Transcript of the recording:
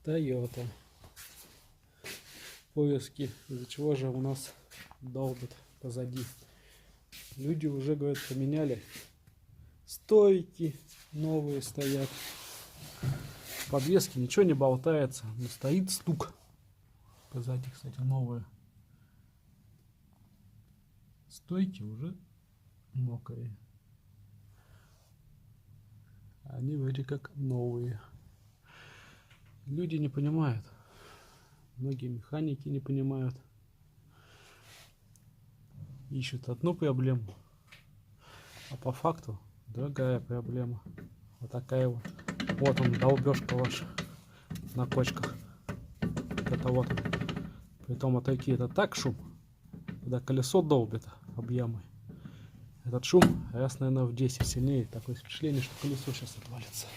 Toyota. Поиски, из-за чего же у нас долбит позади. Люди уже, говорят, поменяли. Стойки новые стоят. В подвеске ничего не болтается, но стоит стук. Позади, кстати, новые. Стойки уже мокрые. Они вроде как новые. Люди не понимают. Многие механики не понимают. Ищут одну проблему, а по факту другая проблема. Вот такая вот. Вот он, долбежка ваша на кочках. Это вот. Притом вот такие, это так шум, когда колесо долбит об ямы. Этот шум раз, наверное, в 10 сильнее. Такое впечатление, что колесо сейчас отвалится.